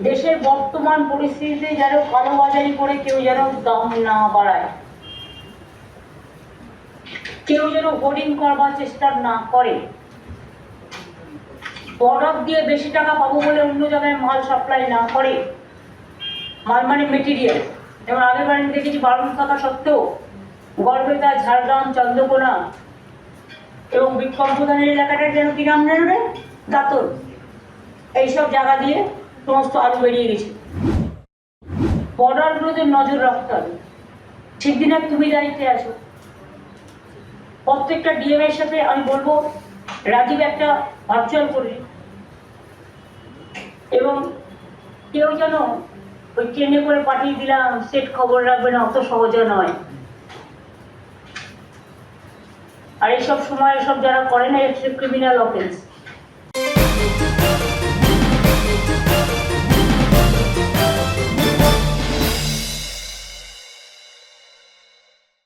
দেশের বর্তমান পরিস্থিতিতে যেন কালোবাজারি করে কেউ যেন দাম না বাড়ায়, কেউ যেন হোর্ডিং করবার চেষ্টা না করে, বর্ডার দিয়ে বেশি টাকা পাবো বলে অন্য জায়গায় মাল সাপ্লাই না করে। মাল মানে মেটেরিয়াল। যেমন আগের বার আমি দেখেছি বারণ থাকা সত্ত্বেও গড়বেতা, ঝাড়গ্রাম, চন্দ্রকোনা এবং বিক্ষম প্রধানের এলাকাটা যেন কি নাম নেবে, দাঁতন, এইসব জায়গা দিয়ে সমস্ত আলু বেরিয়ে গেছে। বর্ডারগুলোতে নজর রাখতে হবে। ঠিক দিনে তুমি দায়িত্বে আছো, প্রত্যেকটা ডিএম এর সাথে আমি বলবো রাজীব একটা ভার্চুয়াল করে, এবং কেউ যেন ওই ট্রেনে করে পাঠিয়ে দিলাম সেট খবর রাখবে না, অত সহজে নয়। আর এইসব সময় এসব যারা করে না, এটা ক্রিমিনাল অফেন্স।